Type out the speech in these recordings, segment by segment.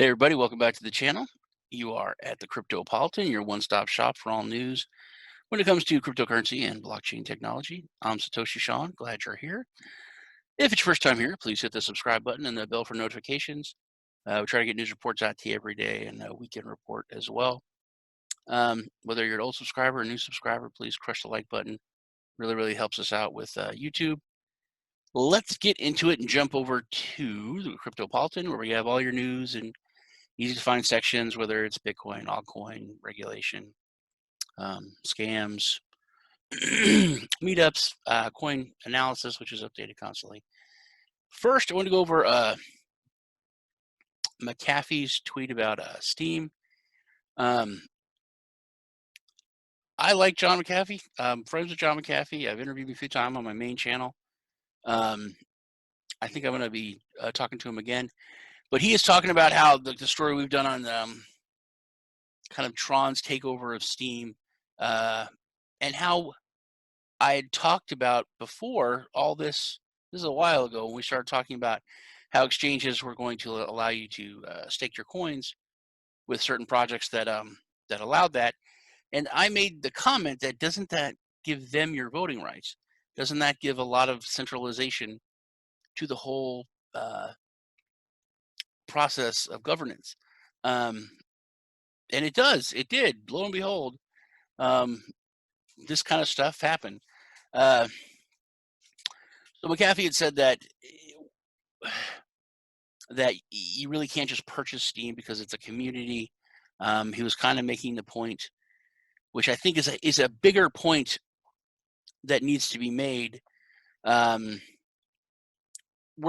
Hey everybody, welcome back to the channel. You are at the Cryptopolitan, your one-stop shop for all news when it comes to cryptocurrency and blockchain technology. I'm Satoshi Shawn, glad you're here. If it's your first time here, please hit the subscribe button and the bell for notifications. We try to get news reports out to you every day and a weekend report as well. Whether you're an old subscriber or a new subscriber, please crush the like button. Really helps us out with YouTube. Let's get into it and jump over to the Cryptopolitan, where we have all your news and easy to find sections, whether it's Bitcoin, altcoin, regulation, scams, meetups, coin analysis, which is updated constantly. First, I want to go over McAfee's tweet about Steem. I like John McAfee. I'm friends with John McAfee. I've interviewed him a few times on my main channel. I think I'm going to be talking to him again. But he is talking about how the story we've done on kind of Tron's takeover of Steem, and how I had talked about before all this. This is a while ago when we started talking about how exchanges were going to allow you to stake your coins with certain projects that that allowed that. And I made the comment that doesn't that give them your voting rights? Doesn't that give a lot of centralization to the whole process of governance? And it does. It did. Lo and behold, this kind of stuff happened. So McAfee had said that you really can't just purchase Steem because it's a community. He was kind of making the point, which I think is a bigger point that needs to be made. We're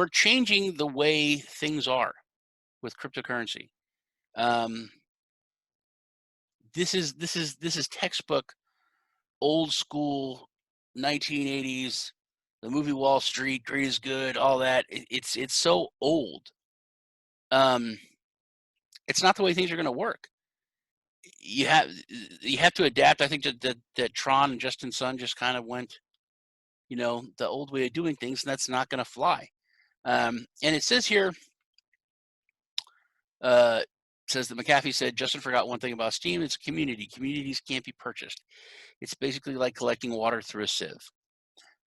changing the way things are with cryptocurrency. This is textbook old school 1980s. The movie Wall Street, Greed is Good, all that. It's so old. It's not the way things are going to work. You have to adapt. I think that Tron and Justin Sun just kind of went, the old way of doing things, and that's not going to fly. And it says here, says that McAfee said, Justin forgot one thing about Steem. It's a community. Communities can't be purchased. It's basically like collecting water through a sieve.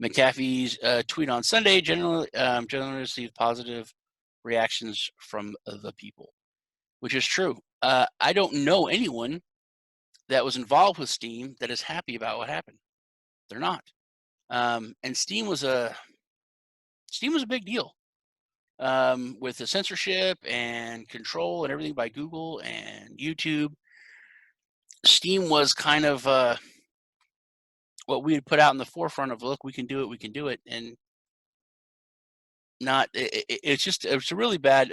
McAfee's tweet on Sunday generally received positive reactions from the people, which is true. I don't know anyone that was involved with Steem that is happy about what happened. They're not. And Steem was a big deal, with the censorship and control and everything by Google and YouTube. Steem was kind of what we had put out in the forefront of, look, we can do it, and not. It's a really bad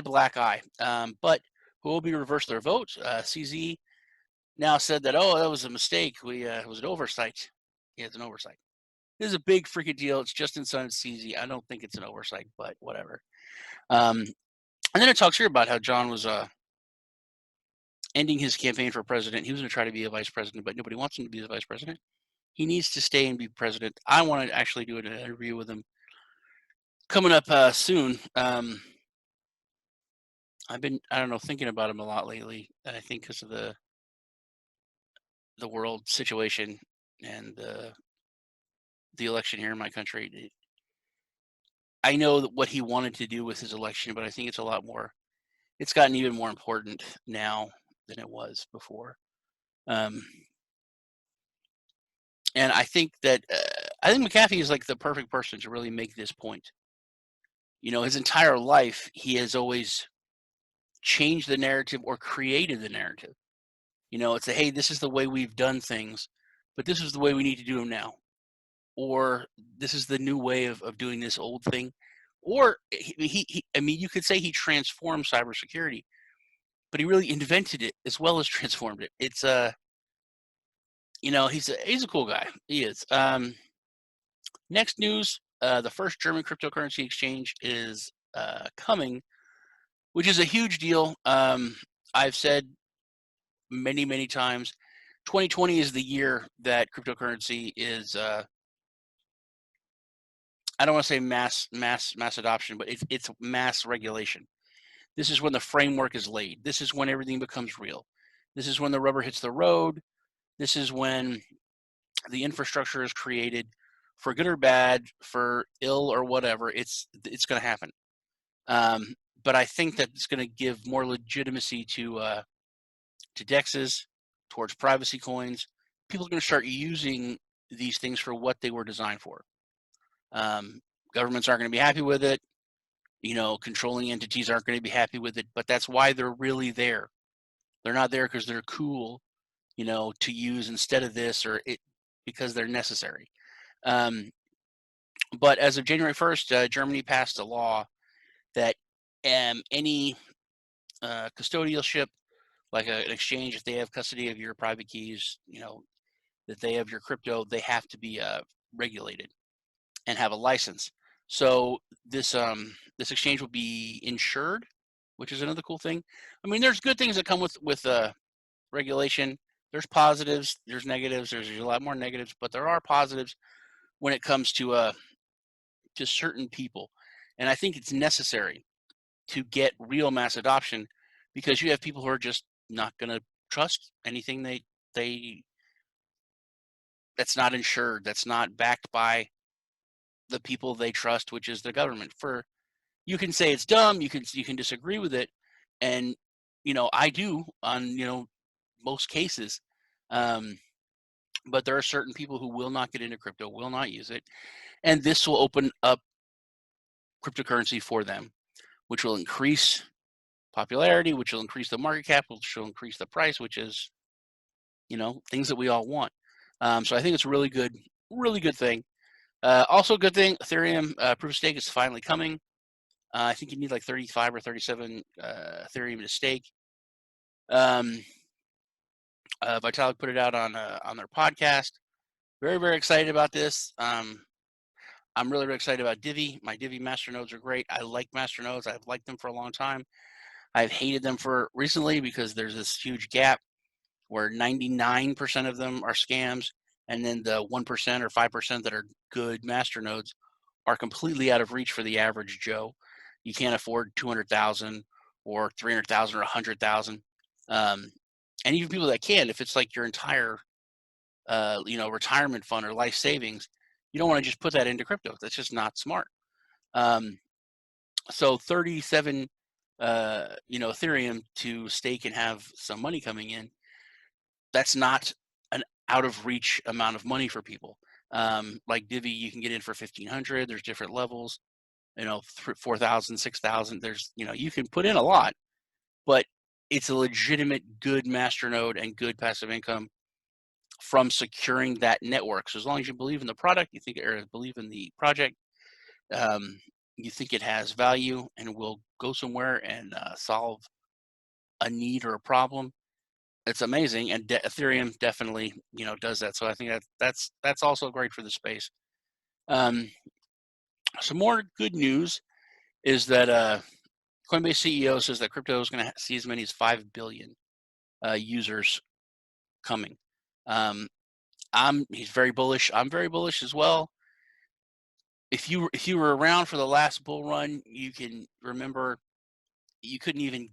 black eye. But who will be reversed their votes? CZ now said that, oh, that was a mistake. It was an oversight. Yeah, it's an oversight. This is a big freaking deal. It's Justin Sun and CZ. I don't think it's an oversight, but whatever. And then it talks here about how John was ending his campaign for president. He was going to try to be a vice president, but nobody wants him to be the vice president. He needs to stay and be president. I want to actually do an interview with him coming up soon. I've been, I don't know, thinking about him a lot lately. I think because of the world situation and the election here in my country. I know that what he wanted to do with his election, but I think it's a lot more. It's gotten even more important now than it was before. And I think that McAfee is like the perfect person to really make this point. His entire life, he has always changed the narrative or created the narrative. It's hey, this is the way we've done things, but this is the way we need to do them now. Or this is the new way of doing this old thing. Or I mean, you could say he transformed cybersecurity, but he really invented it as well as transformed it. It's he's a cool guy. He is. Next news, the first German cryptocurrency exchange is coming, which is a huge deal. I've said many times, 2020 is the year that cryptocurrency is. I don't want to say mass adoption, but it's mass regulation. This is when the framework is laid. This is when everything becomes real. This is when the rubber hits the road. This is when the infrastructure is created, for good or bad, for ill or whatever. It's going to happen. But I think that it's going to give more legitimacy to DEXs, towards privacy coins. People are going to start using these things for what they were designed for. Governments aren't going to be happy with it. Controlling entities aren't going to be happy with it, but that's why they're really there. They're not there because they're cool, to use instead of this, or because they're necessary. But as of January 1st, Germany passed a law that any custodialship, like an exchange, if they have custody of your private keys, that they have your crypto, they have to be regulated and have a license. So this exchange will be insured, which is another cool thing. I mean, there's good things that come with regulation. There's positives, there's negatives. There's a lot more negatives, but there are positives when it comes to certain people. And I think it's necessary to get real mass adoption, because you have people who are just not going to trust anything that's not insured, that's not backed by the people they trust, which is the government. You can say it's dumb, you can disagree with it, and I do on most cases, but there are certain people who will not get into crypto, will not use it, and this will open up cryptocurrency for them, which will increase popularity, which will increase the market cap, which will increase the price, which is things that we all want. So I think it's a really good thing. Also a good thing, Ethereum proof of stake is finally coming. I think you need like 35 or 37 Ethereum to stake. Vitalik put it out on their podcast. Very, very excited about this. I'm really, really excited about Divi. My Divi Masternodes are great. I like Masternodes. I've liked them for a long time. I've hated them for recently because there's this huge gap where 99% of them are scams, and then the 1% or 5% that are good masternodes are completely out of reach for the average Joe. You can't afford 200,000 or 300,000 or 100,000. And even people that can, if it's like your entire retirement fund or life savings, you don't want to just put that into crypto. That's just not smart. So 37 Ethereum to stake and have some money coming in, that's not an out of reach amount of money for people. Like Divi, you can get in for 1,500. There's different levels, 4,000, 6,000. There's, you can put in a lot, but it's a legitimate good masternode and good passive income from securing that network. So as long as you believe in the product, believe in the project, you think it has value and will go somewhere and solve a need or a problem, it's amazing. And Ethereum definitely, does that. So I think that's also great for the space. Some more good news is that Coinbase CEO says that crypto is going to see as many as 5 billion users coming. He's very bullish. I'm very bullish as well. If you were around for the last bull run, you can remember you couldn't even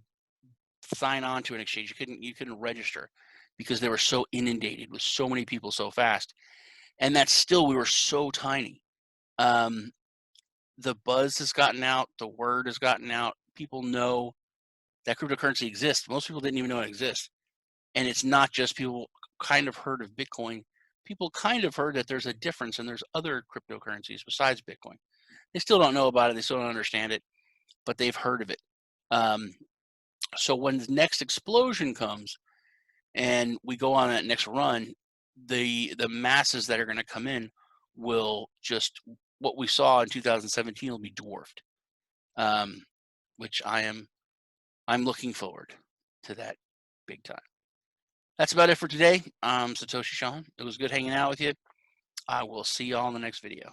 sign on to an exchange. You couldn't register because they were so inundated with so many people so fast. And that's still, we were so tiny. The buzz has gotten out, the word has gotten out. People know that cryptocurrency exists. Most people didn't even know it exists. And it's not just people kind of heard of Bitcoin. People kind of heard that there's a difference and there's other cryptocurrencies besides Bitcoin. They still don't know about it. They still don't understand it, but they've heard of it. So when the next explosion comes and we go on that next run, the masses that are going to come in will just, what we saw in 2017 will be dwarfed, which I'm looking forward to that big time. That's about it for today. I'm Satoshi Sean. It was good hanging out with you. I will see y'all in the next video.